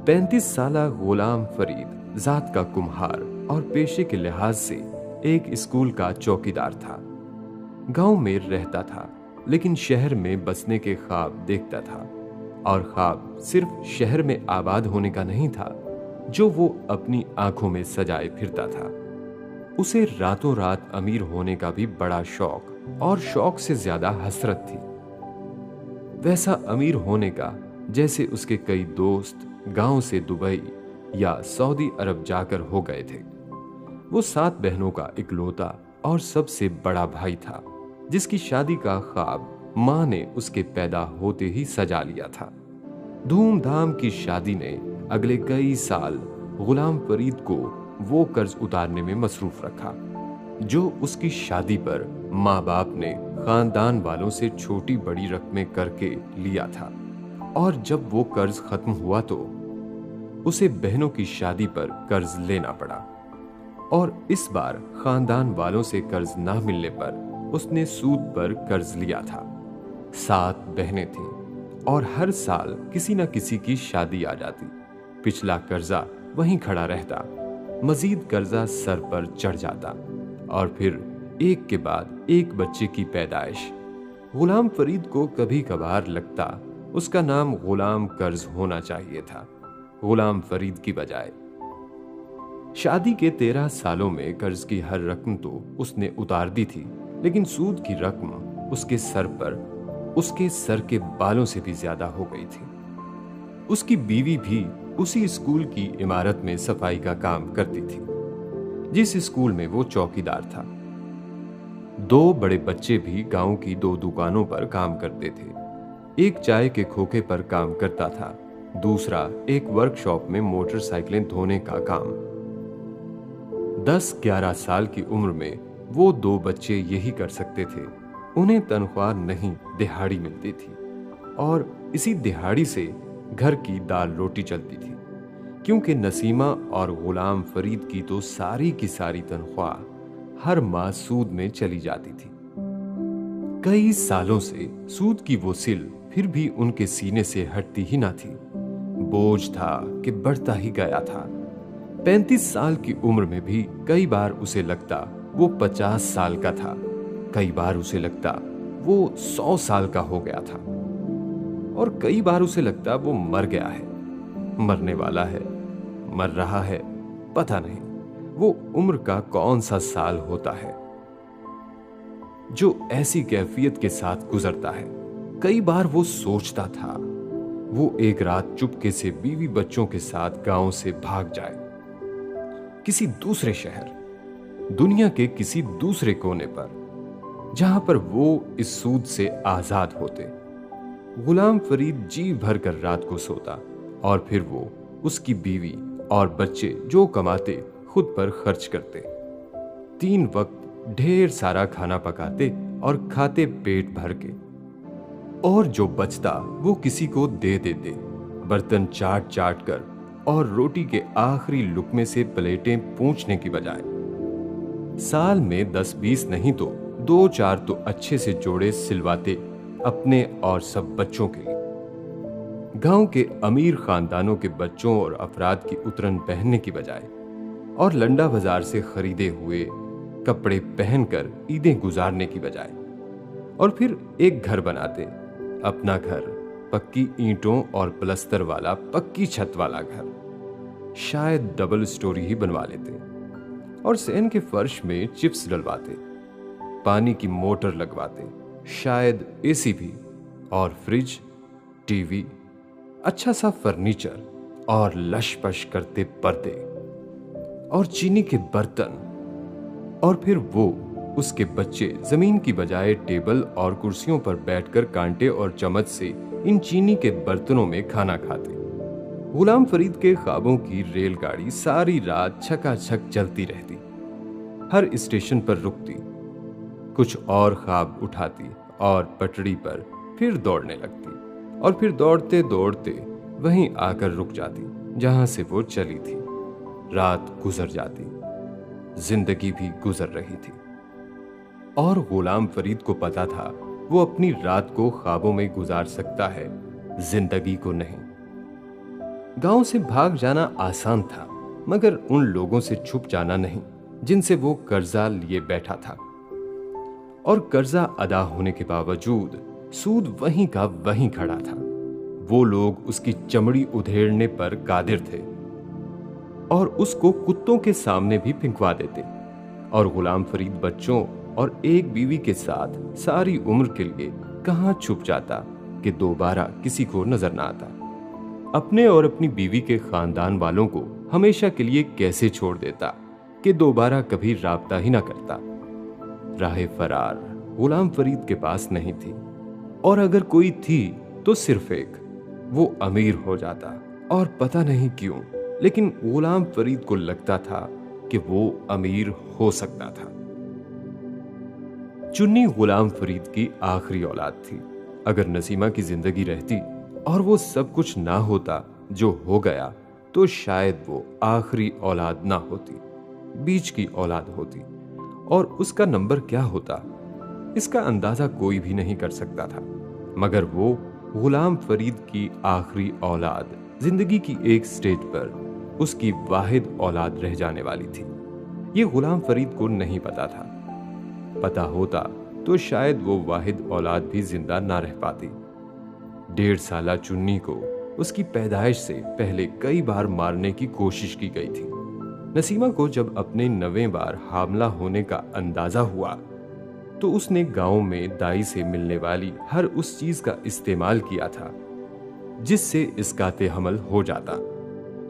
35 साला गुलाम फरीद जात का कुम्हार और पेशे के लिहाज से एक स्कूल का चौकीदार था। गांव में रहता था, लेकिन शहर में बसने के ख्वाब देखता था। और ख्वाब सिर्फ शहर में आबाद होने का नहीं था, जो वो अपनी आंखों में सजाए फिरता था। उसे रातों रात अमीर होने का भी बड़ा शौक और शौक से ज्यादा हसरत थी। वैसा अमीर होने का जैसे उसके कई दोस्त गांव से दुबई या सऊदी अरब जाकर हो गए थे। वो 7 बहनों का इकलौता और सबसे बड़ा भाई था, जिसकी शादी का ख्वाब मां ने उसके पैदा होते ही सजा लिया था। धूमधाम की शादी ने अगले कई साल गुलाम फरीद को वो कर्ज उतारने में मसरूफ रखा, जो उसकी शादी पर माँ बाप ने खानदान वालों से छोटी बड़ी रकमें करके लिया था। और जब वो कर्ज खत्म हुआ तो उसे बहनों की शादी पर कर्ज लेना पड़ा। और इस बार खानदान वालों से कर्ज ना मिलने पर उसने सूद पर कर्ज लिया था। 7 बहनें थीं और हर साल किसी न किसी की शादी आ जाती। पिछला कर्जा वहीं खड़ा रहता, मजीद कर्जा सर पर चढ़ जाता और फिर एक के बाद एक बच्चे की पैदाइश। गुलाम फरीद को कभी कभार लगता उसका नाम गुलाम कर्ज होना चाहिए था, गुलाम फरीद की बजाय। शादी के 13 सालों में कर्ज की हर रकम तो उसने उतार दी थी, लेकिन सूद की रकम उसके सर के बालों से भी ज्यादा हो गई थी। उसकी बीवी भी उसी स्कूल की इमारत में सफाई का काम करती थी, जिस स्कूल में वो चौकीदार था। 2 बड़े बच्चे भी गांव की 2 दुकानों पर काम करते थे। एक चाय के खोखे पर काम करता था, दूसरा एक वर्कशॉप में मोटरसाइकिलें धोने का काम। 10-11 साल की उम्र में वो 2 बच्चे यही कर सकते थे। उन्हें तनख्वाह नहीं, दिहाड़ी मिलती थी और इसी दिहाड़ी से घर की दाल रोटी चलती थी, क्योंकि नसीमा और गुलाम फरीद की तो सारी की सारी तनख्वाह हर माह सूद में चली जाती थी। कई सालों से सूद की वो सिल फिर भी उनके सीने से हटती ही ना थी। बोझ था कि बढ़ता ही गया था। 35 साल की उम्र में भी कई बार उसे लगता वो 50 साल का था, कई बार उसे लगता वो 100 साल का हो गया था, और कई बार उसे लगता वो मर गया है, मरने वाला है, मर रहा है, पता नहीं वो उम्र का कौन सा साल होता है जो ऐसी कैफियत के साथ गुजरता है। कई बार वो सोचता था वो एक रात चुपके से बीवी बच्चों के साथ गांव से भाग जाए, किसी दूसरे शहर, दुनिया के किसी दूसरे कोने पर, जहां पर वो इस सूद से आजाद होते। गुलाम फरीद जी भर कर रात को सोता और फिर वो उसकी बीवी और बच्चे जो कमाते खुद पर खर्च करते। 3 वक्त ढेर सारा खाना पकाते और खाते पेट भर के, और जो बचता वो किसी को दे देते, बर्तन चाट चाट कर, और रोटी के आखिरी लुकमे से प्लेटें पूंछने की बजाय। साल में 10-20 नहीं तो 2-4 तो अच्छे से जोड़े सिलवाते अपने और सब बच्चों के लिए। गांव के अमीर खानदानों के बच्चों और अफराद की उतरन पहनने की बजाय और लंडा बाजार से खरीदे हुए कपड़े पहनकर ईदें गुजारने की बजाय, और फिर एक घर बनाते, अपना घर, पक्की ईंटों और प्लस्तर वाला पक्की छत वाला घर, शायद डबल स्टोरी ही बनवा लेते, और सेन के फर्श में चिप्स डलवाते, पानी की मोटर लगवाते, शायद एसी भी, और फ्रिज, टीवी, अच्छा सा फर्नीचर और लशपश करते पर्दे और चीनी के बर्तन। और फिर वो उसके बच्चे जमीन की बजाय टेबल और कुर्सियों पर बैठकर कांटे और चम्मच से इन चीनी के बर्तनों में खाना खाते। गुलाम फरीद के ख्वाबों की रेलगाड़ी सारी रात छकाछक चलती रहती, हर स्टेशन पर रुकती, कुछ और ख्वाब उठाती और पटड़ी पर फिर दौड़ने लगती, और फिर दौड़ते दौड़ते वहीं आकर रुक जाती जहां से वो चली थी। रात गुजर जाती, जिंदगी भी गुजर रही थी, और गुलाम फरीद को पता था वो अपनी रात को ख्वाबों में गुजार सकता है, जिंदगी को नहीं। गांव से भाग जाना आसान था, मगर उन लोगों से छुप जाना नहीं जिनसे वो कर्जा लिए बैठा था। और कर्जा अदा होने के बावजूद सूद वहीं का वहीं खड़ा था। वो लोग उसकी चमड़ी उधेड़ने पर कादिर थे और उसको कुत्तों के सामने भी फिंकवा देते। और गुलाम फरीद बच्चों और एक बीवी के साथ सारी उम्र के लिए कहां छुप जाता कि दोबारा किसी को नजर ना आता। अपने और अपनी बीवी के खानदान वालों को हमेशा के लिए कैसे छोड़ देता कि दोबारा कभी राब्ता ही ना करता। राह फरार गुलाम फरीद के पास नहीं थी, और अगर कोई थी तो सिर्फ एक, वो अमीर हो जाता। और पता नहीं क्यों, लेकिन गुलाम फरीद को लगता था कि वो अमीर हो सकता था। चुन्नी गुलाम फरीद की आखिरी औलाद थी। अगर नसीमा की जिंदगी रहती और वो सब कुछ ना होता जो हो गया, तो शायद वो आखिरी औलाद ना होती, बीच की औलाद होती। और उसका नंबर क्या होता, इसका अंदाजा कोई भी नहीं कर सकता था। मगर वो गुलाम फरीद की आखिरी औलाद जिंदगी की एक स्टेज पर उसकी वाहिद औलाद रह जाने वाली थी। ये गुलाम फरीद को नहीं पता था। पता होता तो शायद वो वाहिद औलाद भी जिंदा ना रह पाती। 1.5 साला चुन्नी को उसकी पैदाइश से पहले कई बार मारने की कोशिश की गई थी। नसीमा को जब अपने 9वें बार हामला होने का अंदाजा हुआ, तो उसने गांव में दाई से मिलने वाली हर उस चीज का इस्तेमाल किया था जिससे इसकाते हमल हो जाता।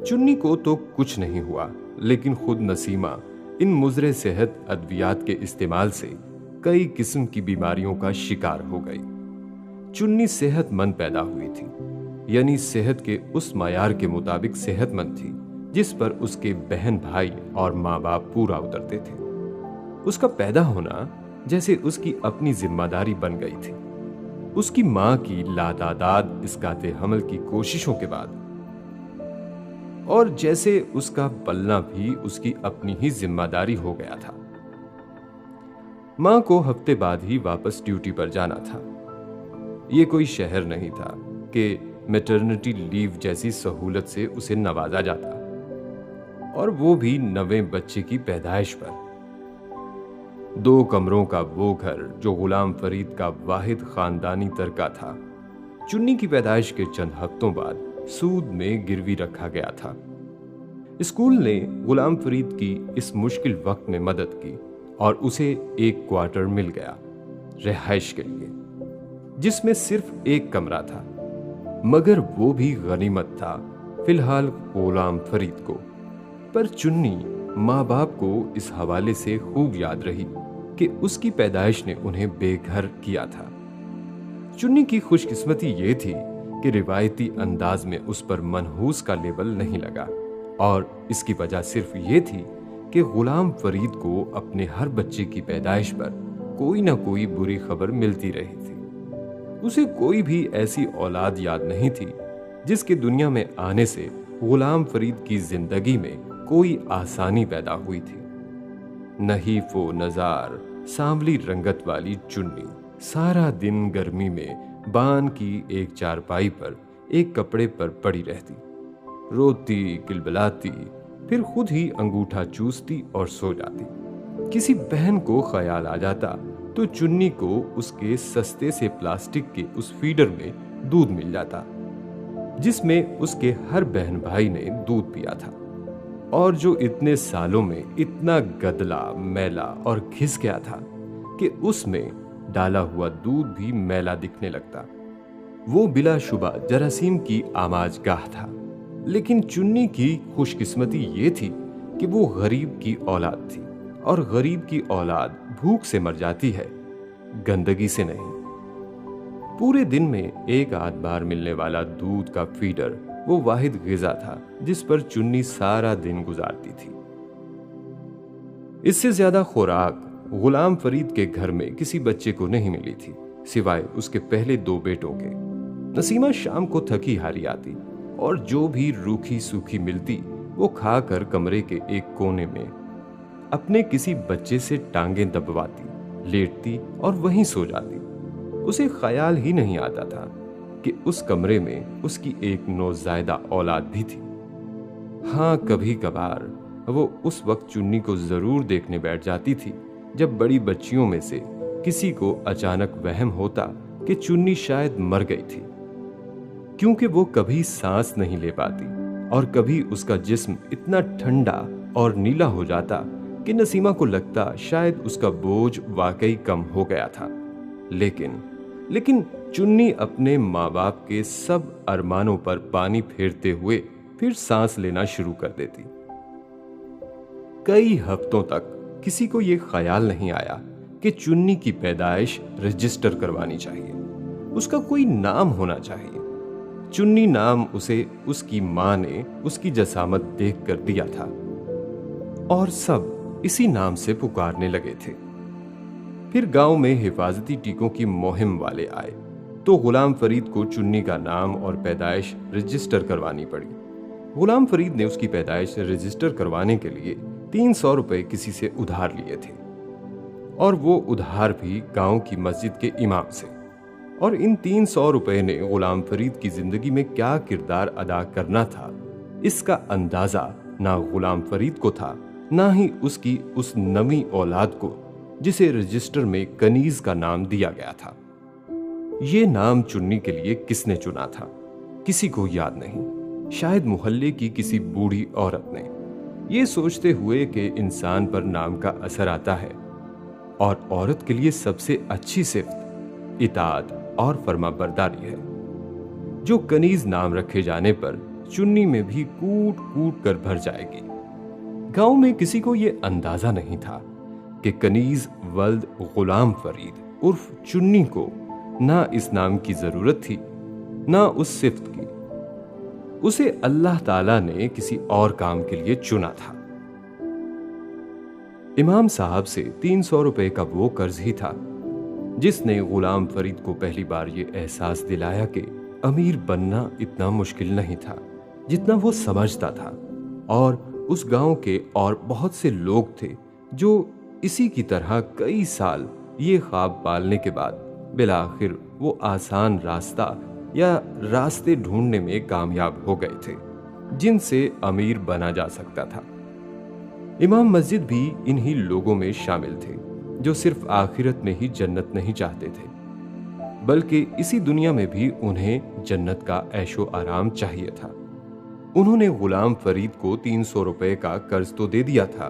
चुन्नी को तो कुछ नहीं हुआ, लेकिन खुद नसीमा इन मुजरे सेहत अद्वियात के इस्तेमाल से कई किस्म की बीमारियों का शिकार हो गई। चुन्नी सेहतमंद पैदा हुई थी, यानी सेहत के उस मायार के मुताबिक सेहतमंद थी जिस पर उसके बहन भाई और माँ बाप पूरा उतरते थे। उसका पैदा होना जैसे उसकी अपनी जिम्मेदारी बन गई थी। उसकी माँ की लादादाद इसकाते हमल की कोशिशों के बाद, और जैसे उसका पलना भी उसकी अपनी ही जिम्मेदारी हो गया था। माँ को हफ्ते बाद ही वापस ड्यूटी पर जाना था। ये कोई शहर नहीं था कि मैटरनिटी लीव जैसी सहूलत से उसे नवाजा जाता, और वो भी 9वें बच्चे की पैदाइश पर। 2 कमरों का वो घर जो गुलाम फरीद का वाहिद खानदानी तरका था, चुन्नी की पैदाइश के चंद हफ्तों बाद सूद में गिरवी रखा गया था। स्कूल ने गुलाम फरीद की इस मुश्किल वक्त में मदद की और उसे एक क्वार्टर मिल गया रिहाइश के लिए, जिसमें सिर्फ एक कमरा था, मगर वो भी गनीमत था फिलहाल गुलाम फरीद को। पर चुन्नी माँ बाप को इस हवाले से खूब याद रही कि उसकी पैदाइश ने उन्हें बेघर किया था। चुन्नी की खुशकिस्मती ये थी कि रिवायती अंदाज में उस पर मनहूस का लेबल नहीं लगा, और इसकी वजह सिर्फ ये थी कि गुलाम फरीद को अपने हर बच्चे की पैदाइश पर कोई ना कोई बुरी खबर मिलती रही थी। उसे कोई भी ऐसी औलाद याद नहीं थी जिसके दुनिया में आने से गुलाम फरीद की जिंदगी में कोई आसानी पैदा हुई थी। नहीफो नजार सांवली रंगत वाली चुन्नी सारा दिन गर्मी में बान की एक चारपाई पर एक कपड़े पर पड़ी रहती, रोती किलबिलाती, फिर खुद ही अंगूठा चूसती और सो जाती। किसी बहन को ख्याल आ जाता तो चुन्नी को उसके सस्ते से प्लास्टिक के उस फीडर में दूध मिल जाता जिसमें उसके हर बहन भाई ने दूध पिया था, और जो इतने सालों में इतना गदला, मैला और घिस गया था कि उसमें डाला हुआ दूध भी मैला दिखने लगता। वो बिलाशुबा जरासीम की आमाजगाह था, लेकिन चुन्नी की खुशकिस्मती ये थी कि वो गरीब की औलाद थी, और गरीब की औलाद भूख से मर जाती है, गंदगी से नहीं। पूरे दिन में एक आध बार मिलने वाला दूध का फीडर वो वाहिद गिजा था जिस पर चुन्नी सारा दिन गुजारती थी। इससे ज्यादा खुराक गुलाम फरीद के घर में किसी बच्चे को नहीं मिली थी, सिवाय उसके पहले 2 बेटों के। नसीमा शाम को थकी हारी आती और जो भी रूखी सूखी मिलती वो खाकर कमरे के एक कोने में अपने किसी बच्चे से टांगें दबवाती, लेटती और वहीं सो जाती। उसे ख्याल ही नहीं आता था कि उस कमरे में उसकी एक नौज़ायदा औलाद भी थी। हाँ, कभी कभार वो उस वक्त चुन्नी को जरूर देखने बैठ जाती थी जब बड़ी बच्चियों में से किसी को अचानक वहम होता कि चुन्नी शायद मर गई थी, क्योंकि वो कभी सांस नहीं ले पाती और कभी उसका जिस्म इतना ठंडा और नीला हो जाता कि नसीमा को लगता शायद उसका बोझ वाकई कम हो गया था। लेकिन चुन्नी अपने माँ बाप के सब अरमानों पर पानी फेरते हुए फिर सांस लेना शुरू कर देती। कई हफ्तों तक किसी को यह ख्याल नहीं आया कि चुन्नी की पैदाइश रजिस्टर करवानी चाहिए, उसका कोई नाम होना चाहिए। चुन्नी नाम उसे उसकी मां ने उसकी जसामत देखकर दिया था और सब इसी नाम से पुकारने लगे थे। फिर गांव में हिफाजती टीकों की मुहिम वाले आए तो गुलाम फरीद को चुन्नी का नाम और पैदाइश रजिस्टर करवानी पड़ी। गुलाम फरीद ने उसकी पैदाइश रजिस्टर करवाने के लिए 300 रुपए किसी से उधार लिए थे और वो उधार भी गांव की मस्जिद के इमाम से। और इन 300 रुपए ने गुलाम फरीद की जिंदगी में क्या किरदार अदा करना था, इसका अंदाजा ना गुलाम फरीद को था, ना ही उसकी उस नवी औलाद को जिसे रजिस्टर में कनीज का नाम दिया गया था। ये नाम चुन्नी के लिए किसने चुना था, किसी को याद नहीं। शायद मोहल्ले की किसी बूढ़ी औरत ने, ये सोचते हुए कि इंसान पर नाम का असर आता है और औरत के लिए सबसे अच्छी सिफ्त इताअत और फर्माबरदारी है, जो कनीज नाम रखे जाने पर चुन्नी में भी कूट कूट कर भर जाएगी। गांव में किसी को यह अंदाजा नहीं था कि कनीज वल्द गुलाम फरीद उर्फ चुन्नी को ना इस नाम की जरूरत थी ना उस सिफ्त की। उसे अल्लाह ताला ने किसी और काम के लिए चुना था। इमाम साहब से 300 रुपए का वो कर्ज ही था जिसने गुलाम फरीद को पहली बार ये एहसास दिलाया कि अमीर बनना इतना मुश्किल नहीं था जितना वो समझता था। और उस गांव के और बहुत से लोग थे जो इसी की तरह कई साल ये ख्वाब पालने के बाद बिलाखिर वो आसान रास्ता या रास्ते ढूंढने में कामयाब हो गए थे जिनसे अमीर बना जा सकता था। इमाम मस्जिद भी इन्हीं लोगों में शामिल थे जो सिर्फ आखिरत में ही जन्नत नहीं चाहते थे, बल्कि इसी दुनिया में भी उन्हें जन्नत का ऐशो आराम चाहिए था। उन्होंने गुलाम फरीद को 300 रुपए का कर्ज तो दे दिया था,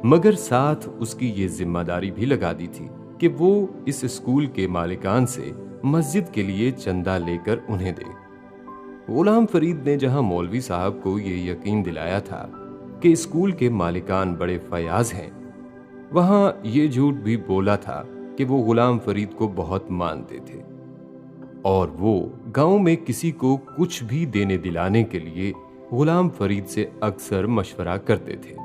मगर साथ उसकी ये जिम्मेदारी भी लगा दी थी कि वो इस स्कूल के मालिकान से मस्जिद के लिए चंदा लेकर उन्हें दे। गुलाम फरीद ने जहां मौलवी साहब को ये यकीन दिलाया था कि स्कूल के मालिकान बड़े फयाज हैं, वहां ये झूठ भी बोला था कि वो गुलाम फरीद को बहुत मानते थे और वो गांव में किसी को कुछ भी देने दिलाने के लिए गुलाम फरीद से अक्सर मशवरा करते थे।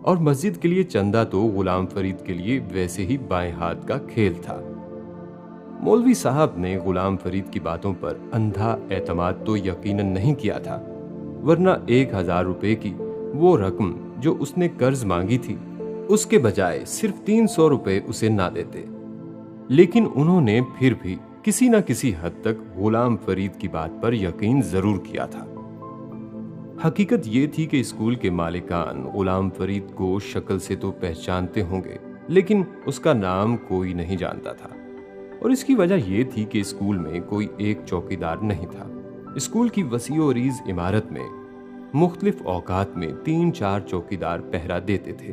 और मस्जिद के लिए चंदा तो गुलाम फरीद के लिए वैसे ही बाएं हाथ का खेल था। मौलवी साहब ने गुलाम फरीद की बातों पर अंधा एतमाद तो यकीनन नहीं किया था, वरना 1000 रुपए की वो रकम जो उसने कर्ज मांगी थी उसके बजाय सिर्फ 300 रुपए उसे ना देते। लेकिन उन्होंने फिर भी किसी न किसी हद तक गुलाम फरीद की बात पर यकीन जरूर किया था। हकीकत ये थी कि स्कूल के मालिकान गुलाम फरीद को शक्ल से तो पहचानते होंगे, लेकिन उसका नाम कोई नहीं जानता था। और इसकी वजह यह थी कि स्कूल में कोई एक चौकीदार नहीं था। स्कूल की वसीओ रीज इमारत में मुख्तलिफ औकात में 3-4 चौकीदार पहरा देते थे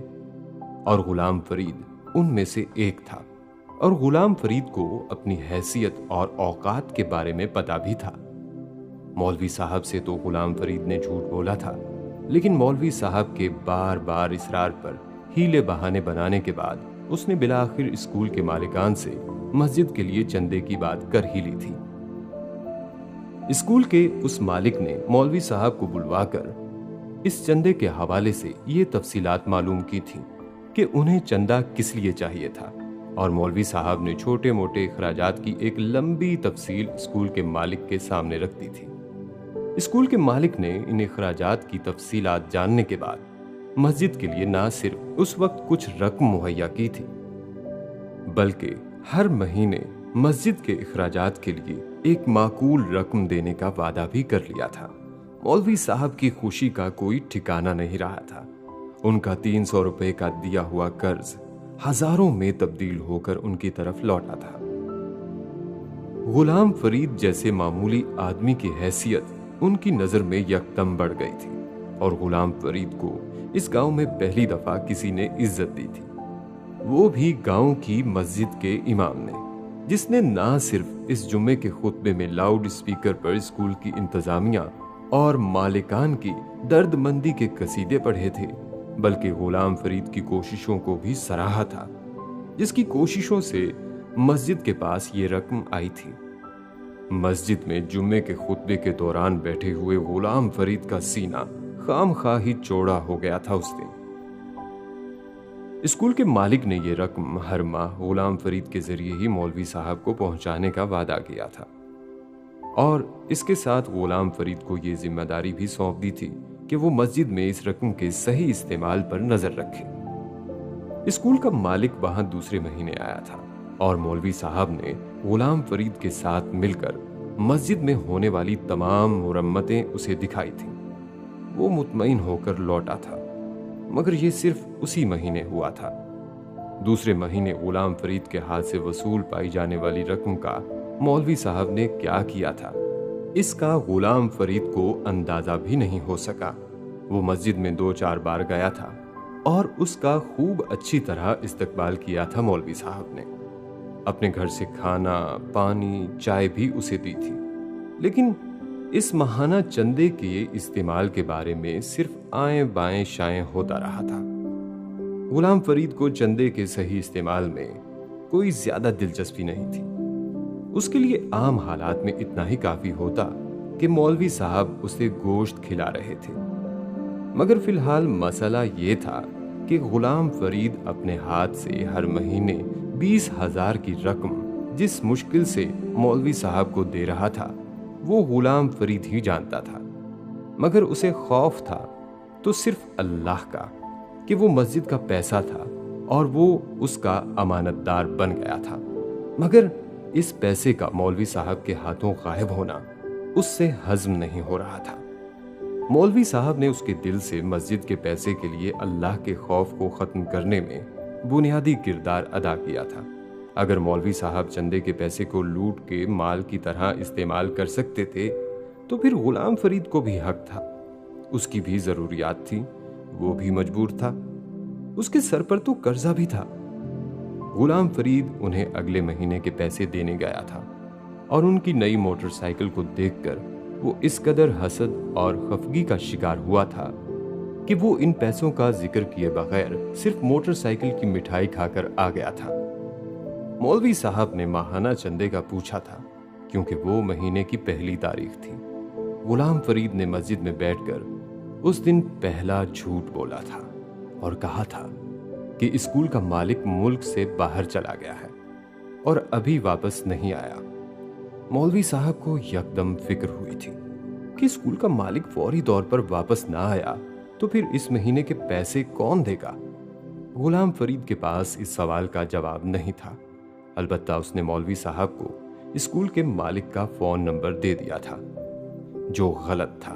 और गुलाम फरीद उनमें से एक था। और गुलाम फरीद को अपनी हैसियत और औकात के बारे में पता भी था। मौलवी साहब से तो गुलाम फरीद ने झूठ बोला था, लेकिन मौलवी साहब के बार बार इसरार पर हीले बहाने बनाने के बाद उसने बिलाखिर स्कूल के मालिकान से मस्जिद के लिए चंदे की बात कर ही ली थी। स्कूल के उस मालिक ने मौलवी साहब को बुलवाकर इस चंदे के हवाले से ये तफसीलात मालूम की थी कि उन्हें चंदा किस लिए चाहिए था। और मौलवी साहब ने छोटे मोटे अखराजात की एक लंबी तफसील स्कूल के मालिक के सामने रख दी थी। स्कूल के मालिक ने इन अखराजात की तफसीलात जानने के बाद मस्जिद के लिए ना सिर्फ उस वक्त कुछ रकम मुहैया की थी, बल्कि हर महीने मस्जिद के अखराजात के लिए एक माकूल रकम देने का वादा भी कर लिया था। मौलवी साहब की खुशी का कोई ठिकाना नहीं रहा था। उनका 300 रुपए का दिया हुआ कर्ज हजारों में तब्दील होकर उनकी तरफ लौटा था। गुलाम फरीद जैसे मामूली आदमी की हैसियत उनकी नजर में यकदम बढ़ गई थी और गुलाम फरीद को इस गांव में पहली दफा किसी ने इज्जत दी थी, वो भी गांव की मस्जिद के इमाम ने, जिसने ना सिर्फ इस जुम्मे के खुतबे में लाउड स्पीकर पर स्कूल की इंतजामिया और मालिकान की दर्दमंदी के कसीदे पढ़े थे, बल्कि गुलाम फरीद की कोशिशों को भी सराहा था, जिसकी कोशिशों से मस्जिद के पास ये रकम आई थी। मस्जिद में जुम्मे के खुतबे के दौरान बैठे हुए गुलाम फरीद का सीना खामखा ही चौड़ा हो गया था उस दिन। स्कूल के मालिक ने यह रकम हर माह गुलाम फरीद के जरिए ही मौलवी साहब को पहुंचाने का वादा किया था और इसके साथ गुलाम फरीद को यह जिम्मेदारी भी सौंप दी थी कि वो मस्जिद में इस रकम के सही इस्तेमाल पर नजर रखे। स्कूल का मालिक वहां दूसरे महीने आया था और मौलवी साहब ने गुलाम फरीद के साथ मिलकर मस्जिद में होने वाली तमाम मुरम्मतें उसे दिखाई थीं। वो मुतमईन होकर लौटा था, मगर ये सिर्फ उसी महीने हुआ था। दूसरे महीने गुलाम फरीद के हाथ से वसूल पाई जाने वाली रकम का मौलवी साहब ने क्या किया था, इसका गुलाम फरीद को अंदाजा भी नहीं हो सका। वो मस्जिद में 2-4 बार गया था और उसका खूब अच्छी तरह इस्तकबाल किया था मौलवी साहब ने। अपने घर से खाना, पानी, चाय भी उसे दी थी, लेकिन इस माहाना चंदे के इस्तेमाल के बारे में सिर्फ आएं बाएं शाएं होता रहा था। गुलाम फरीद को चंदे के सही इस्तेमाल में कोई ज्यादा दिलचस्पी नहीं थी। उसके लिए आम हालात में इतना ही काफी होता कि मौलवी साहब उसे गोश्त खिला रहे थे, मगर फिलहाल मसला ये था कि गुलाम फरीद अपने हाथ से हर महीने 20,000 की रकम जिस मुश्किल से मौलवी साहब को दे रहा था, वो गुलाम फरीद ही जानता था। मगर उसे खौफ था तो सिर्फ अल्लाह का कि वो मस्जिद का पैसा था और वो उसका अमानतदार बन गया था। मगर इस पैसे का मौलवी साहब के हाथों गायब होना उससे हजम नहीं हो रहा था। मौलवी साहब ने उसके दिल से मस्जिद के पैसे के लिए अल्लाह के खौफ को खत्म करने में बुनियादी किरदार अदा किया था। अगर मौलवी साहब चंदे के पैसे को लूट के माल की तरह इस्तेमाल कर सकते थे तो फिर गुलाम फरीद को भी हक था, उसकी भी जरूरियात थी, वो भी मजबूर था, उसके सर पर तो कर्जा भी था। गुलाम फरीद उन्हें अगले महीने के पैसे देने गया था और उनकी नई मोटरसाइकिल को देखकर वो इस कदर हसद और खफगी का शिकार हुआ था कि वो इन पैसों का जिक्र किए बगैर सिर्फ मोटरसाइकिल की मिठाई खाकर आ गया था। मौलवी साहब ने माहाना चंदे का पूछा था क्योंकि वो महीने की पहली तारीख थी। गुलाम फरीद ने मस्जिद में बैठकर उस दिन पहला झूठ बोला था और कहा था कि स्कूल का मालिक मुल्क से बाहर चला गया है और अभी वापस नहीं आया। मौलवी साहब को यकदम फिक्र हुई थी कि स्कूल का मालिक फौरी तौर पर वापस ना आया तो फिर इस महीने के पैसे कौन देगा। गुलाम फरीद के पास इस सवाल का जवाब नहीं था, अलबत्ता उसने मौलवी साहब को स्कूल के मालिक का फोन नंबर दे दिया था, जो गलत था।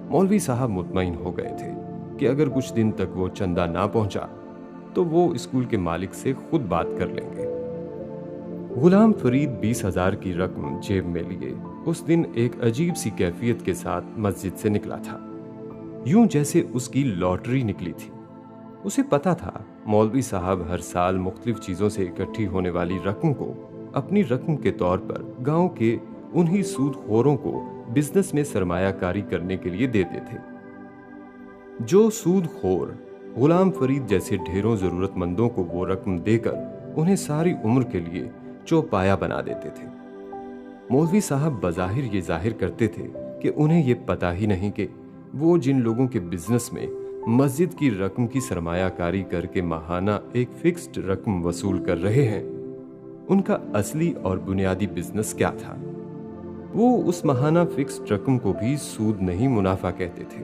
मौलवी साहब मुतमईन हो गए थे कि अगर कुछ दिन तक वो चंदा ना पहुंचा तो वो स्कूल के मालिक से खुद बात कर लेंगे। गुलाम फरीद 20,000 की रकम जेब में लिए उस दिन एक अजीब सी कैफियत के साथ मस्जिद से निकला था, यूं जैसे उसकी लॉटरी निकली थी। उसे पता था मौलवी साहब हर साल मुख्तलिफ चीजों से इकट्ठी होने वाली रकम को अपनी रकम के तौर पर गांव के उन्हीं सूदखोरों को बिजनेस में सरमायाकारी करने के लिए देते थे। जो सूदखोर गुलाम फरीद जैसे ढेरों जरूरतमंदों को वो रकम देकर उन्हें सारी उम्र के लिए चौपाया बना देते थे। मौलवी साहब बज़ाहिर ये जाहिर करते थे कि उन्हें ये पता ही नहीं कि वो जिन लोगों के बिजनेस में मस्जिद की रकम की सरमायाकारी करके माहाना एक फिक्स्ड रकम वसूल कर रहे हैं, उनका असली और बुनियादी बिजनेस क्या था। वो उस माहाना फिक्स्ड रकम को भी सूद नहीं मुनाफा कहते थे,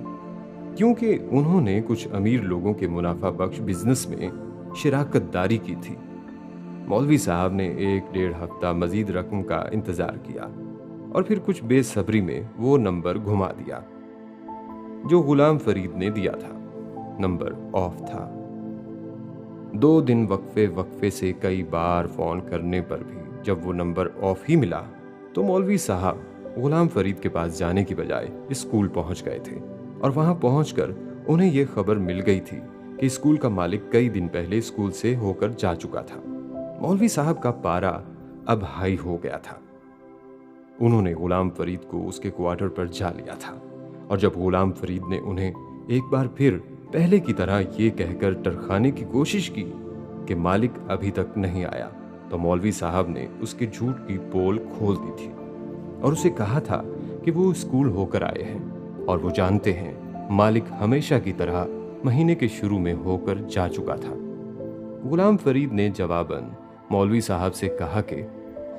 क्योंकि उन्होंने कुछ अमीर लोगों के मुनाफा बख्श बिजनेस में शिराकतदारी की थी। मौलवी साहब ने 1-1.5 हफ्ता मजीद रकम का इंतजार किया और फिर कुछ बेसब्री में वो नंबर घुमा दिया। जो गुलाम फरीद ने दिया था। नंबर ऑफ था। 2 दिन वक्फे वक्फे से कई बार फोन करने पर भी जब वो नंबर ऑफ ही मिला तो मौलवी साहब गुलाम फरीद के पास जाने की बजाय स्कूल पहुंच गए थे और वहां पहुंचकर उन्हें यह खबर मिल गई थी कि स्कूल का मालिक कई दिन पहले स्कूल से होकर जा चुका था। मौलवी साहब का पारा अब हाई हो गया था। उन्होंने गुलाम फरीद को उसके क्वार्टर पर जा लिया था और जब गुलाम फरीद ने उन्हें एक बार फिर पहले की तरह ये कहकर टरखाने की कोशिश की कि मालिक अभी तक नहीं आया, तो मौलवी साहब ने उसके झूठ की पोल खोल दी थी और उसे कहा था कि वो स्कूल होकर आए हैं और वो जानते हैं मालिक हमेशा की तरह महीने के शुरू में होकर जा चुका था। गुलाम फरीद ने जवाबन मौलवी साहब से कहा कि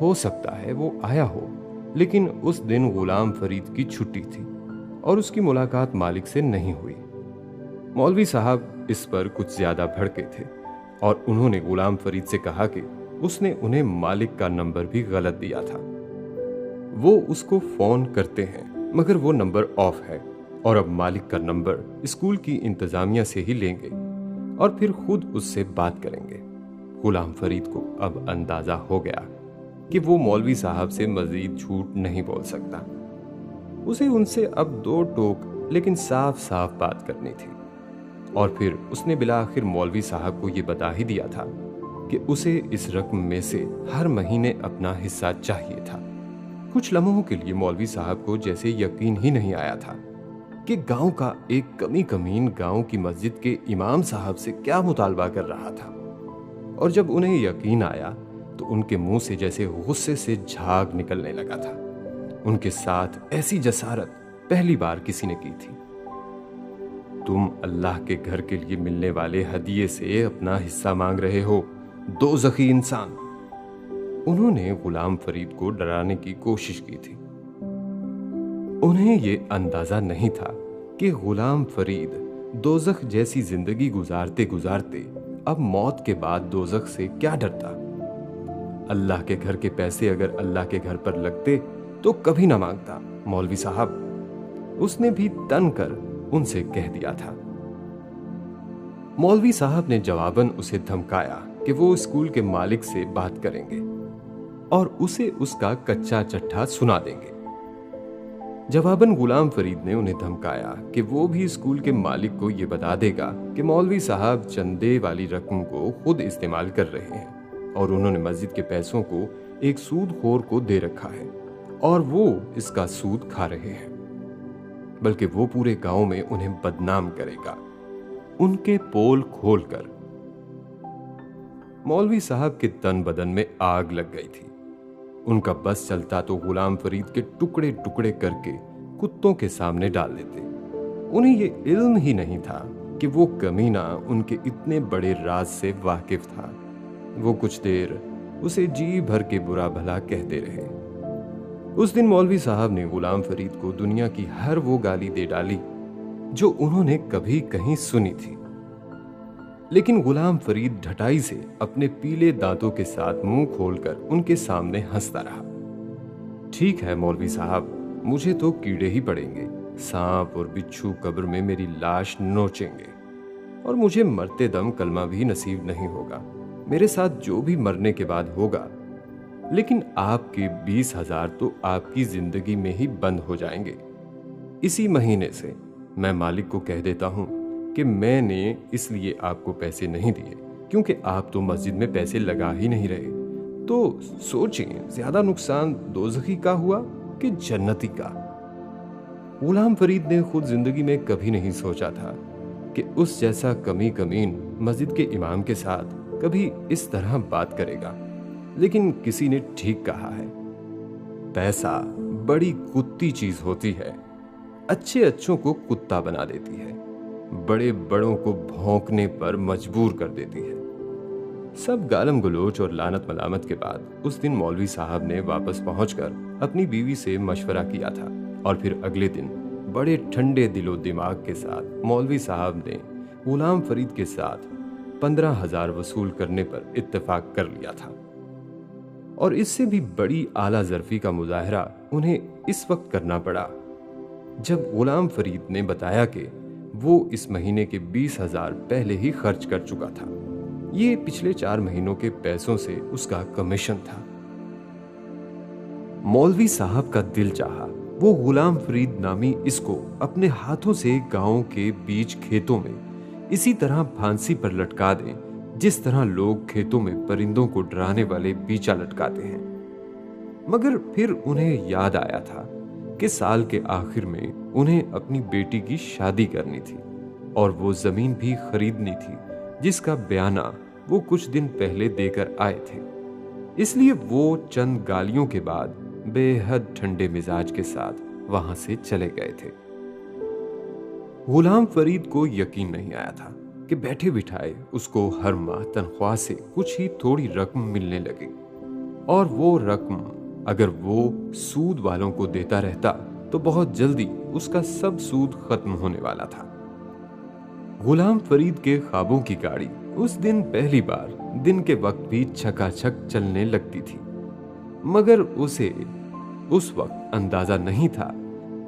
हो सकता है वो आया हो, लेकिन उस दिन गुलाम फरीद की छुट्टी थी और उसकी मुलाकात मालिक से नहीं हुई। मौलवी साहब इस पर कुछ ज्यादा भड़के थे और उन्होंने गुलाम फरीद से कहा कि उसने उन्हें मालिक का नंबर भी गलत दिया था। वो उसको फोन करते हैं मगर वो नंबर ऑफ है और अब मालिक का नंबर स्कूल की इंतजामिया से ही लेंगे और फिर खुद उससे बात करेंगे। गुलाम फरीद को अब अंदाजा हो गया कि वो मौलवी साहब से मजीद झूठ नहीं बोल सकता। उसे उनसे अब 2 टोक लेकिन साफ साफ बात करनी थी और फिर उसने बिलाखिर मौलवी साहब को ये बता ही दिया था कि उसे इस रकम में से हर महीने अपना हिस्सा चाहिए था। कुछ लम्हों के लिए मौलवी साहब को जैसे यकीन ही नहीं आया था कि गांव का एक कमी कमीन गांव की मस्जिद के इमाम साहब से क्या मुतालबा कर रहा था, और जब उन्हें यकीन आया तो उनके मुंह से जैसे गुस्से से झाग निकलने लगा था। उनके साथ ऐसी जसारत पहली बार किसी ने की थी। तुम अल्लाह के घर के लिए मिलने वाले हदिये से अपना हिस्सा मांग रहे हो, दोज़खी इंसान। उन्होंने गुलाम फरीद को डराने की कोशिश की थी। उन्हें यह अंदाजा नहीं था कि गुलाम फरीद दोज़ख जैसी जिंदगी गुजारते गुजारते अब मौत के बाद दोज़ख से क्या डरता। अल्लाह के घर के पैसे अगर अल्लाह के घर पर लगते तो कभी ना मांगता मौलवी साहब, उसने भी तन कर उनसे कह दिया था। मौलवी साहब ने जवाबन उसे धमकाया कि वो स्कूल के मालिक से बात करेंगे और उसे उसका कच्चा चट्ठा सुना देंगे। जवाबन गुलाम फरीद ने उन्हें धमकाया कि वो भी स्कूल के मालिक को यह बता देगा कि मौलवी साहब चंदे वाली रकम को खुद इस्तेमाल कर रहे हैं और उन्होंने मस्जिद के पैसों को एक सूदखोर को दे रखा है और वो इसका सूद खा रहे हैं, बल्कि वो पूरे गांव में उन्हें बदनाम करेगा उनके पोल खोलकर। मौलवी साहब के तन बदन में आग लग गई थी। उनका बस चलता तो गुलाम फरीद के टुकड़े टुकड़े करके कुत्तों के सामने डाल देते। उन्हें यह इल्म ही नहीं था कि वो कमीना उनके इतने बड़े राज से वाकिफ था। वो कुछ देर उसे जी भर के बुरा भला कहते रहे। उस दिन मौलवी साहब ने गुलाम फरीद को दुनिया की हर वो गाली दे डाली जो उन्होंने कभी कहीं सुनी थी, लेकिन गुलाम फरीद ढटाई से अपने पीले दांतों के साथ मुंह खोलकर उनके सामने हंसता रहा। ठीक है मौलवी साहब, मुझे तो कीड़े ही पड़ेंगे, सांप और बिच्छू कब्र में मेरी लाश नोचेंगे और मुझे मरते दम कलमा भी नसीब नहीं होगा। मेरे साथ जो भी मरने के बाद होगा, लेकिन आपके 20,000 तो आपकी जिंदगी में ही बंद हो जाएंगे। इसी महीने से मैं मालिक को कह देता हूं कि मैंने इसलिए आपको पैसे नहीं दिए क्योंकि आप तो मस्जिद में पैसे लगा ही नहीं रहे। तो सोचें, ज्यादा नुकसान दोज़खी का हुआ कि जन्नती का। गुलाम फरीद ने खुद जिंदगी में कभी नहीं सोचा था कि उस जैसा कमी कमीन मस्जिद के इमाम के साथ कभी इस तरह बात करेगा, लेकिन किसी ने ठीक कहा है, पैसा बड़ी कुत्ती चीज होती है, अच्छे अच्छों को कुत्ता बना देती है, बड़े बड़ों को भौंकने पर मजबूर कर देती है। सब गालम गलोच और लानत मलामत के बाद उस दिन मौलवी साहब ने वापस पहुंचकर अपनी बीवी से मशवरा किया था और फिर अगले दिन बड़े ठंडे दिलो दिमाग के साथ मौलवी साहब ने गुलाम फरीद के साथ 15,000 वसूल करने पर इत्तेफाक कर लिया था। और इससे भी बड़ी आला ज़र्फी का मुजाहरा उन्हें इस वक्त करना पड़ा जब गुलाम फरीद ने बताया कि वो इस महीने के 20,000 पहले ही खर्च कर चुका था। ये पिछले 4 महीनों के पैसों से उसका कमीशन था। मौलवी साहब का दिल चाहा वो गुलाम फरीद नामी इसको अपने हाथों से गांव के बीच खेतों में इसी तरह फांसी पर लटका दें जिस तरह लोग खेतों में परिंदों को डराने वाले बीचा लटकाते हैं। मगर फिर उन्हें याद आया था कि साल के आखिर में उन्हें अपनी बेटी की शादी करनी थी और वो जमीन भी खरीदनी थी जिसका बयाना वो कुछ दिन पहले देकर आए थे। इसलिए वो चंद गालियों के बाद बेहद ठंडे मिजाज के साथ वहां से चले गए थे। गुलाम फरीद को यकीन नहीं आया था कि बैठे बिठाए उसको हर माह तनख्वाह से कुछ ही थोड़ी रकम मिलने लगी और वो रकम अगर वो सूद वालों को देता रहता तो बहुत जल्दी उसका सब सूद खत्म होने वाला था। गुलाम फरीद के ख्वाबों की गाड़ी उस दिन पहली बार दिन के वक्त भी छकाछक चलने लगती थी, मगर उसे उस वक्त अंदाजा नहीं था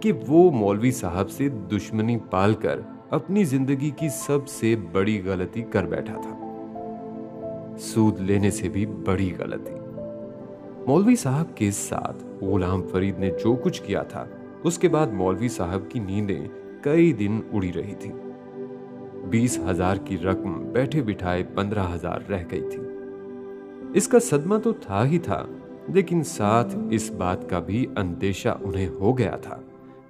कि वो मौलवी साहब से दुश्मनी पालकर अपनी जिंदगी की सबसे बड़ी गलती कर बैठा था, सूद लेने से भी बड़ी गलती। मौलवी साहब के साथ गुलाम फरीद ने जो कुछ किया था उसके बाद मौलवी साहब की नींदें कई दिन उड़ी रही थी। 20,000 की रकम बैठे बिठाए 15,000 रह गई थी। इसका सदमा तो था ही था, लेकिन साथ इस बात का भी अंदेशा उन्हें हो गया था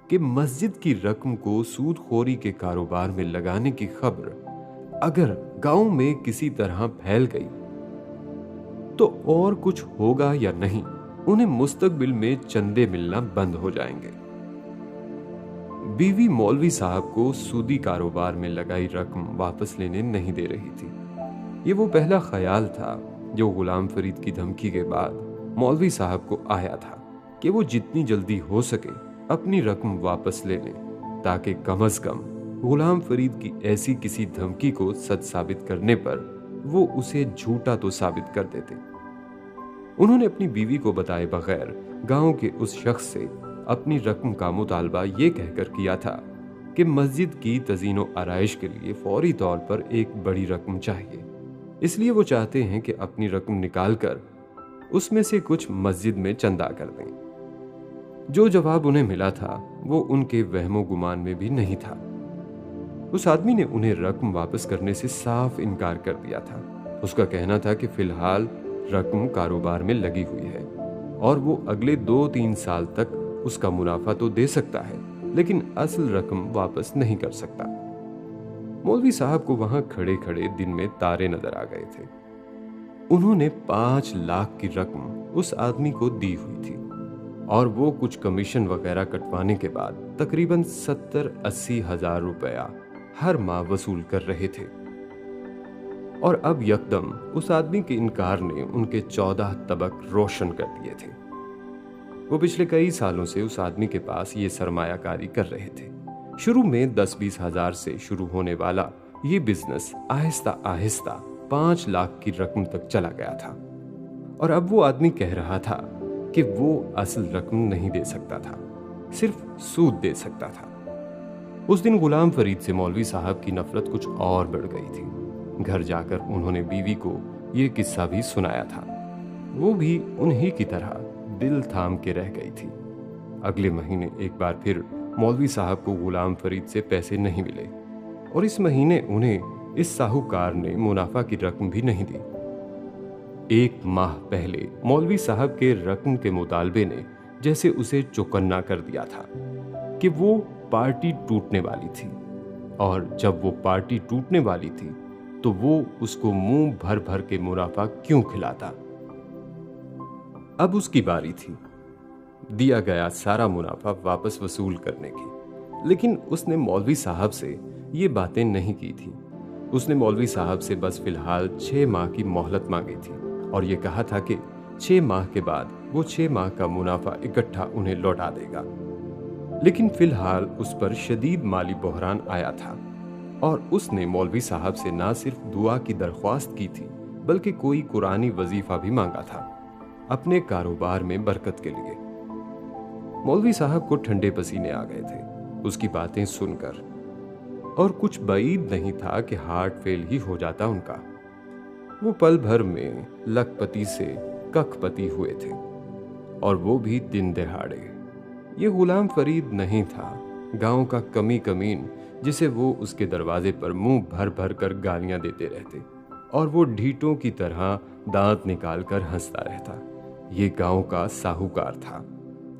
कि मस्जिद की रकम को सूदखोरी के कारोबार में लगाने की खबर अगर गांव में किसी तरह फैल गई तो और कुछ होगा या नहीं, उन्हें मुस्तकबिल में चंदे मिलना बंद हो जाएंगे। बीवी मौलवी साहब को सूदी कारोबार में लगाई रकम वापस लेने नहीं दे रही थी। ये वो पहला ख्याल था जो गुलाम फरीद की धमकी के बाद मौलवी साहब को आया था कि वो जितनी जल्दी हो सके अपनी रकम वापस ले लें ताकि कम से कम गुलाम फरीद की ऐसी किसी धमकी को सच साबित करने पर वो उसे झूठा तो साबित कर देते। उन्होंने अपनी बीवी को बताए बगैर गांव के उस शख्स से अपनी रकम का मुतालबा ये कहकर किया था कि मस्जिद की तज़ीनो आराइश के लिए फौरी तौर पर एक बड़ी रकम चाहिए, इसलिए वो चाहते हैं कि अपनी रकम निकाल कर उसमें से कुछ मस्जिद में चंदा कर दें। जो जवाब उन्हें मिला था वो उनके वहमो गुमान में भी नहीं था। उस आदमी ने उन्हें रकम वापस करने से साफ इनकार कर दिया था। उसका कहना था कि फिलहाल रकम कारोबार में लगी हुई है और वो अगले 2-3 साल तक उसका मुनाफा तो दे सकता है, लेकिन असल रकम वापस नहीं कर सकता। मौलवी साहब को वहां खड़े खड़े दिन में तारे नजर आ गए थे। उन्होंने 5 लाख की रकम उस आदमी को दी हुई थी और वो कुछ कमीशन वगैरह कटवाने के बाद तकरीबन 70-80 हजार रुपया हर माह वसूल कर रहे थे। और अब यकदम उस आदमी के इनकार ने उनके 14 तबक रोशन कर दिए थे। वो पिछले कई सालों से उस आदमी के पास ये सरमायाकारी कर रहे थे। शुरू में 10-20 हजार से शुरू होने वाला ये बिजनेस आहिस्ता आहिस्ता 5 लाख की रकम तक चला गया था और अब वो आदमी कह रहा था कि वो असल रकम नहीं दे सकता था, सिर्फ सूद दे सकता था। उस दिन गुलाम फरीद से मौलवी साहब की नफरत कुछ और बढ़ गई थी। घर जाकर उन्होंने बीवी को ये किस्सा भी सुनाया था। वो भी उन्हीं की तरह दिल थाम के रह गई थी। अगले महीने एक बार फिर मौलवी साहब को गुलाम फरीद से पैसे नहीं मिले और इस महीने उन्हें इस साहूकार ने मुनाफा की रकम भी नहीं दी। 1 माह पहले मौलवी साहब के रकम के मुतालबे ने जैसे उसे चौकन्ना कर दिया था कि वो पार्टी टूटने वाली थी और जब वो पार्टी टूटने वाली थी तो वो उसको मुंह भर भर के मुनाफा क्यों खिलाता। अब उसकी बारी थी दिया गया सारा मुनाफा वापस वसूल करने की, लेकिन उसने मौलवी साहब से ये बातें नहीं की थी। उसने मौलवी साहब से बस फिलहाल 6 माह की मोहलत मांगी थी और ये कहा था कि 6 माह के बाद वो 6 माह का मुनाफा इकट्ठा उन्हें लौटा देगा। लेकिन फिलहाल उस पर शदीद माली बहरान आया था और उसने मौलवी साहब से ना सिर्फ दुआ की दरख्वास्त की थी बल्कि कोई कुरानी वजीफा भी मांगा था अपने कारोबार में बरकत के लिए। मौलवी साहब को ठंडे पसीने आ गए थे उसकी बातें सुनकर, और कुछ बाईद नहीं था कि हार्ट फेल ही हो जाता उनका। वो पल भर में लखपति से कखपति हुए थे, और वो भी दिन दहाड़े। ये गुलाम फरीद नहीं था, गांव का कमी कमीन जिसे वो उसके दरवाजे पर मुंह भर भर कर गालियां देते रहते, और वो ढीठों की तरह दांत निकाल कर हंसता रहता। ये गांव का साहूकार था,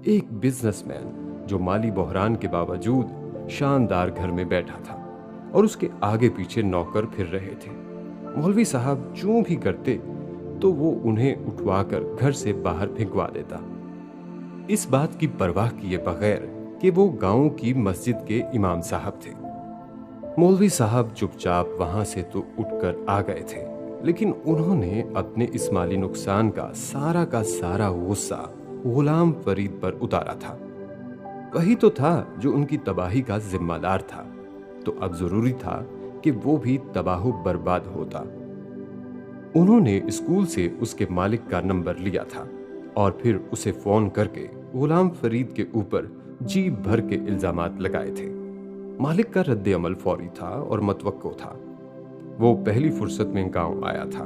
एक बिजनेसमैन जो माली बहरान के बावजूद शानदार घर में बैठा था, और उसके आगे पीछे नौकर फिर रहे थे। मौलवी साहब जो भी करते तो वो उन्हें उठवाकर घर से बाहर फेंकवा देता, इस बात की परवाह किए बगैर कि वो गांव की मस्जिद के इमाम साहब थे। मौलवी साहब चुपचाप वहां से तो उठकर आ गए थे, लेकिन उन्होंने अपने इस माली नुकसान का सारा गुस्सा गुलाम फरीद पर उतारा था। वही तो था जो उनकी तबाही का जिम्मेदार था, तो अब जरूरी था कि वो भी तबाह बर्बाद होता। उन्होंने स्कूल से उसके मालिक का नंबर लिया था और फिर उसे फोन करके गुलाम फरीद के ऊपर जी भर के इल्जामात लगाए थे। मालिक का रद्द अमल फौरी था और मतवक्को था। वो पहली फुर्सत में गांव आया था,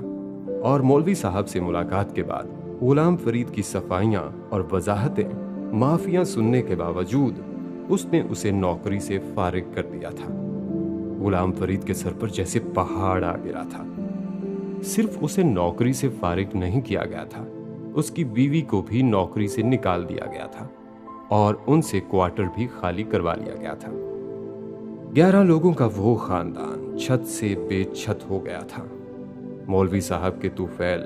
और मौलवी साहब से मुलाकात के बाद गुलाम फरीद की सफाइयां और वजाहतें माफिया सुनने के बावजूद उसने उसे नौकरी से फारिग कर दिया था। गुलाम फरीद के सर पर जैसे पहाड़ आ गिरा था। सिर्फ उसे नौकरी से फारिग नहीं किया गया था, उसकी बीवी को भी नौकरी से निकाल दिया गया था और उनसे क्वार्टर भी खाली करवा लिया गया था। 11 लोगों का वो खानदान छत से बेछत हो गया था। मौलवी साहब के तूफैल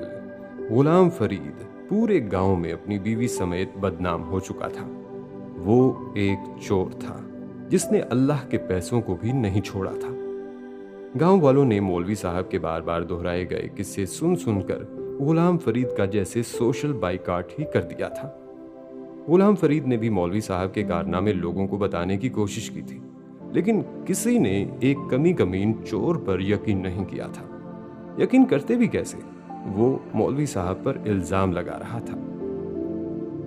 गुलाम फरीद पूरे गांव में अपनी बीवी समेत बदनाम हो चुका था। वो एक चोर था जिसने अल्लाह के पैसों को भी नहीं छोड़ा था। गांव वालों ने मौलवी साहब के बार बार दोहराए गए किस्से सुन सुनकर गुलाम फरीद का जैसे सोशल बाइकाट ही कर दिया था। गुलाम फरीद ने भी मौलवी साहब के कारनामे लोगों को बताने की कोशिश की थी, लेकिन किसी ने एक कमी कमीन चोर पर यकीन नहीं किया था। यकीन करते भी कैसे? वो मौलवी साहब पर इल्जाम लगा रहा था,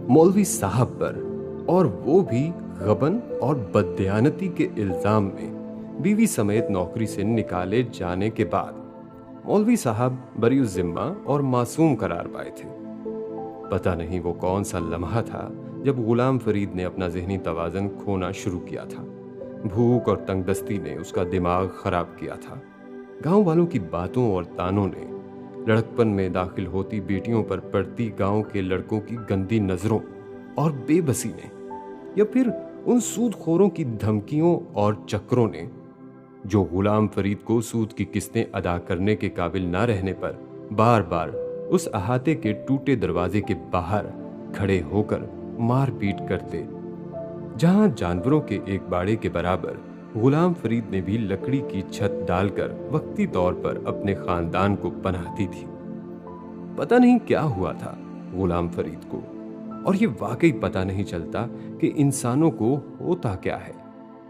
मौलवी साहब पर, और वो भी गबन और बददयानती के इल्जाम में बीवी समेत नौकरी से निकाले जाने के बाद मौलवी साहब बरी जिम्मा और मासूम करार पाए थे। पता नहीं वो कौन सा लम्हा था जब गुलाम फरीद ने अपना ज़हनी तवाज़न खोना शुरू किया था। भूख और तंगदस्ती ने उसका दिमाग खराब किया था। गांव वालों की बातों और तानों ने, लड़कपन में दाखिल होती बेटियों पर पड़ती गांव के लड़कों की गंदी नजरों और बेबसी ने, या फिर उन सूदखोरों की धमकियों और चक्रों ने जो गुलाम फरीद को सूद की किस्तें अदा करने के काबिल ना रहने पर बार बार उस अहाते के टूटे दरवाजे के बाहर खड़े होकर मारपीट करते। जहां जानवरों के एक बाड़े के बराबर गुलाम फरीद ने भी लकड़ी की छत डालकर वक्ती तौर पर अपने खानदान को पनाह दी थी। पता नहीं क्या हुआ था गुलाम फरीद को, और ये वाकई पता नहीं चलता कि इंसानों को होता क्या है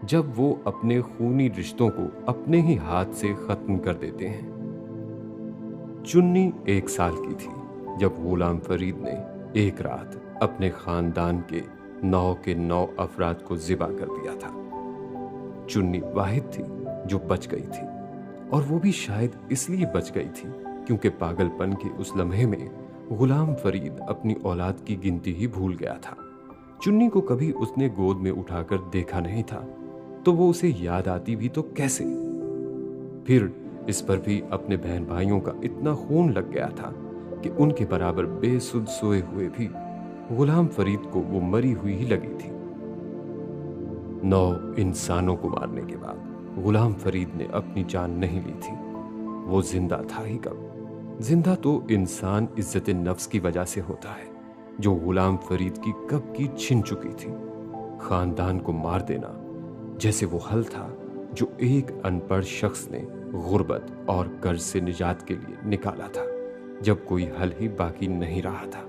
जब वो अपने खूनी रिश्तों को अपने ही हाथ से खत्म कर देते हैं। चुन्नी 1 साल की थी जब गुलाम फरीद ने एक रात अपने खानदान के 9 के 9 अफराद को ज़िबा कर दिया था। चुन्नी वाहिद थी जो बच गई थी, और वो भी शायद इसलिए बच गई थी क्योंकि पागलपन के उस लम्हे में गुलाम फरीद अपनी औलाद की गिनती ही भूल गया था। चुन्नी को कभी उसने गोद में उठाकर देखा नहीं था, तो वो उसे याद आती भी तो कैसे? फिर इस पर भी अपने बहन भाइयों का इतना खून लग गया था कि उनके बराबर बेसुध सोए हुए भी गुलाम फरीद को वो मरी हुई ही लगी थी। 9 इंसानों को मारने के बाद गुलाम फरीद ने अपनी जान नहीं ली थी। वो जिंदा था ही कब? जिंदा तो इंसान इज्जत नफ्स की वजह से होता है, जो गुलाम फरीद की कब की छिन चुकी थी। खानदान को मार देना जैसे वो हल था जो एक अनपढ़ शख्स ने गुर्बत और कर्ज से निजात के लिए निकाला था, जब कोई हल ही बाकी नहीं रहा था।